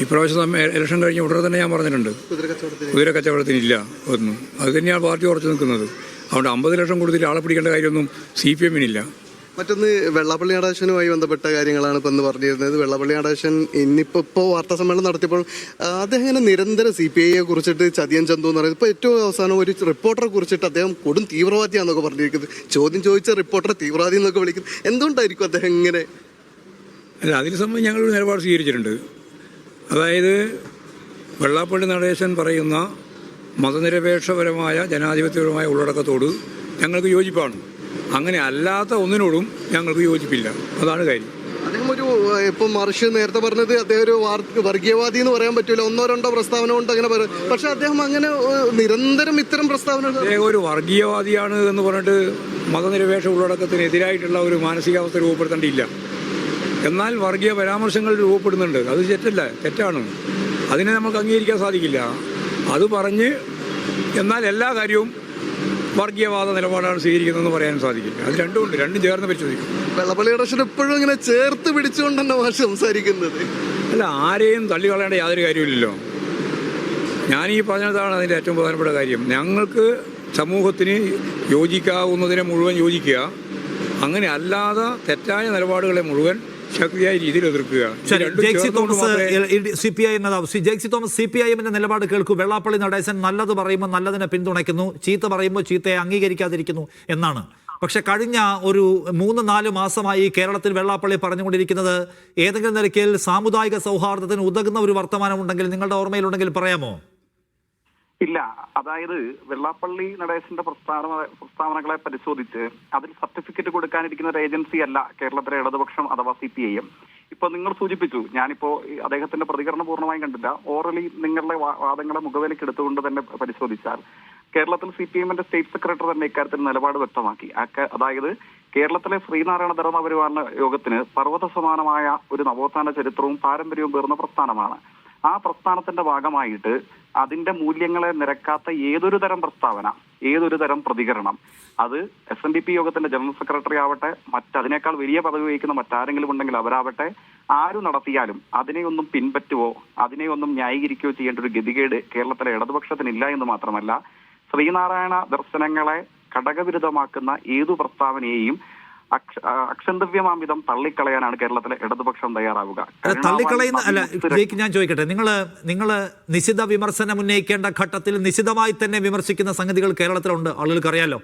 ഇപ്രാവശ്യം ഇലക്ഷൻ കഴിഞ്ഞ ഉടനെ തന്നെ ഞാൻ പറഞ്ഞിട്ടുണ്ട്, കുതിര കച്ചവടത്തിനില്ല ഒന്നും. അത് തന്നെയാണ് പാർട്ടി ഉറച്ചു നിൽക്കുന്നത്. അതുകൊണ്ട് 50 ലക്ഷം കൊടുത്തിട്ട് ആളെ പിടിക്കേണ്ട കാര്യമൊന്നും CPM-നില്ല. മറ്റൊന്ന് വെള്ളാപ്പള്ളി നടേശനുമായി ബന്ധപ്പെട്ട കാര്യങ്ങളാണ് ഇപ്പം പറഞ്ഞിരുന്നത്. വെള്ളാപ്പള്ളി നടേശൻ ഇപ്പോൾ വാർത്താ സമ്മേളനം നടത്തിയപ്പോൾ അദ്ദേഹം ഇങ്ങനെ നിരന്തരം CPIയെ കുറിച്ചിട്ട് ചതിയൻ ചന്തു എന്ന് പറയുന്നത്. ഇപ്പോൾ ഏറ്റവും അവസാനം ഒരു റിപ്പോർട്ടറെ കുറിച്ചിട്ട് അദ്ദേഹം കൊടും തീവ്രവാദിയാണെന്നൊക്കെ പറഞ്ഞിരിക്കുന്നത്. ചോദ്യം ചോദിച്ച റിപ്പോർട്ടറെ തീവ്രവാദി എന്നൊക്കെ വിളിക്കുന്നത് എന്തുകൊണ്ടായിരിക്കും അദ്ദേഹം ഇങ്ങനെ? അല്ല, അതിന് സംബന്ധിച്ച് ഞങ്ങളൊരു നിലപാട് സ്വീകരിച്ചിട്ടുണ്ട്. അതായത് വെള്ളാപ്പള്ളി നടേശൻ പറയുന്ന മതനിരപേക്ഷപരമായ ജനാധിപത്യപരമായ ഉള്ളടക്കത്തോട് ഞങ്ങൾക്ക് യോജിപ്പാണ്. അങ്ങനെ അല്ലാത്ത ഒന്നിനോടും ഞങ്ങൾക്ക് യോജിപ്പില്ല. അതാണ് കാര്യം. അദ്ദേഹം ഇപ്പം മറിച്ച് നേരത്തെ പറഞ്ഞത് അദ്ദേഹം ഒരു വർഗീയവാദി എന്ന് പറയാൻ പറ്റൂല, 1-2 പ്രസ്താവന കൊണ്ട് അങ്ങനെ പറയും. പക്ഷെ അദ്ദേഹം അങ്ങനെ നിരന്തരം ഇത്തരം പ്രസ്താവന അദ്ദേഹം ഒരു വർഗീയവാദിയാണ് എന്ന് പറഞ്ഞിട്ട് മതനിരപേക്ഷ ഉള്ളടക്കത്തിനെതിരായിട്ടുള്ള ഒരു മാനസികാവസ്ഥ രൂപപ്പെടുത്തേണ്ടിയില്ല. എന്നാൽ വർഗീയ പരാമർശങ്ങൾ രൂപപ്പെടുന്നുണ്ട്. അത് തെറ്റാണ്. അതിനെ നമുക്ക് അംഗീകരിക്കാൻ സാധിക്കില്ല. അത് പറഞ്ഞ് എന്നാൽ എല്ലാ കാര്യവും വർഗീയവാദ നിലപാടാണ് സ്വീകരിക്കുന്നതെന്ന് പറയാൻ സാധിക്കില്ല. അത് രണ്ടും ചേർന്ന് പരിശോധിക്കും. വെള്ളാപ്പള്ളി നടേശൻ എപ്പോഴും ഇങ്ങനെ ചേർത്ത് പിടിച്ചുകൊണ്ട് തന്നെ ഭാഷ സംസാരിക്കുന്നത്. അല്ല, ആരെയും തള്ളിക്കളയേണ്ട യാതൊരു കാര്യമില്ലല്ലോ. ഞാനീ പറഞ്ഞതാണ് അതിൻ്റെ ഏറ്റവും പ്രധാനപ്പെട്ട കാര്യം. ഞങ്ങൾക്ക് സമൂഹത്തിന് യോജിക്കാവുന്നതിനെ മുഴുവൻ യോജിക്കുക, അങ്ങനെ അല്ലാതെ തെറ്റായ നിലപാടുകളെ മുഴുവൻ ശക്തിയായ രീതിയിൽ എതിർക്കുക. ജെയ്സി തോമസ് CPIM നിലപാട് കേൾക്കൂ. വെള്ളാപ്പള്ളി നടേശൻ നല്ലത് പറയുമ്പോൾ നല്ലതിനെ പിന്തുണയ്ക്കുന്നു, ചീത്ത പറയുമ്പോൾ ചീത്തയെ അംഗീകരിക്കാതിരിക്കുന്നു എന്നാണ്. പക്ഷെ കഴിഞ്ഞ ഒരു 3-4 മാസമായി കേരളത്തിൽ വെള്ളാപ്പള്ളി പറഞ്ഞുകൊണ്ടിരിക്കുന്നത് ഏതെങ്കിലും നിലയ്ക്ക് സാമുദായിക സൗഹാർദ്ദത്തിന് ഉതകുന്ന ഒരു വർത്തമാനമുണ്ടെങ്കിൽ നിങ്ങളുടെ ഓർമ്മയിലുണ്ടെങ്കിൽ പറയാമോ? ഇല്ല. അതായത് വെള്ളാപ്പള്ളി നടേശന്റെ പ്രസ്താവനകളെ പരിശോധിച്ച് അതിൽ സർട്ടിഫിക്കറ്റ് കൊടുക്കാനിരിക്കുന്ന ഒരു ഏജൻസി അല്ല കേരളത്തിലെ ഇടതുപക്ഷം അഥവാ CPIM. ഇപ്പൊ നിങ്ങൾ സൂചിപ്പിച്ചു, ഞാനിപ്പോ അദ്ദേഹത്തിന്റെ പ്രതികരണം പൂർണ്ണമായും കണ്ടില്ല. ഓറലി നിങ്ങളുടെ വാദങ്ങളെ മുഖവിലേക്ക് എടുത്തുകൊണ്ട് തന്നെ പരിശോധിച്ചാൽ കേരളത്തിൽ CPIM-ന്റെ സ്റ്റേറ്റ് സെക്രട്ടറി തന്നെ ഇക്കാര്യത്തിൽ നിലപാട് വ്യക്തമാക്കി. അതായത് കേരളത്തിലെ ശ്രീനാരായണ ധർമ്മ പരിപാലന യോഗത്തിന് പർവ്വത സമാനമായ ഒരു നവോത്ഥാന ചരിത്രവും പാരമ്പര്യവും പേർന്ന പ്രസ്ഥാനമാണ്. ആ പ്രസ്ഥാനത്തിന്റെ ഭാഗമായിട്ട് അതിന്റെ മൂല്യങ്ങളെ നിരക്കാത്ത ഏതൊരു തരം പ്രസ്താവന, ഏതൊരു തരം പ്രതികരണം, അത് SNDP യോഗത്തിന്റെ ജനറൽ സെക്രട്ടറി ആവട്ടെ, മറ്റതിനേക്കാൾ വലിയ പദവി വഹിക്കുന്ന മറ്റാരെങ്കിലും ഉണ്ടെങ്കിൽ അവരാവട്ടെ, ആരു നടത്തിയാലും അതിനെയൊന്നും പിൻപറ്റുവോ അതിനെയൊന്നും ന്യായീകരിക്കുകയോ ചെയ്യേണ്ട ഒരു ഗതികേട് കേരളത്തിലെ ഇടതുപക്ഷത്തിനില്ല എന്ന് മാത്രമല്ല, ശ്രീനാരായണ ദർശനങ്ങളെ ഘടകവിരുദ്ധമാക്കുന്ന ഏതു പ്രസ്താവനയെയും അക്ഷന്തവ്യമാംവിധം തള്ളിക്കളയാനാണ് കേരളത്തിലെ ഇടതുപക്ഷം തയ്യാറാവുക. തള്ളിക്കളയുന്ന അല്ല, ഞാൻ ചോദിക്കട്ടെ, നിങ്ങൾ നിശിത വിമർശനം ഉന്നയിക്കേണ്ട ഘട്ടത്തിൽ നിശിതമായി തന്നെ വിമർശിക്കുന്ന സംഗതികൾ കേരളത്തിലുണ്ട്, ആളുകൾക്ക് അറിയാലോ.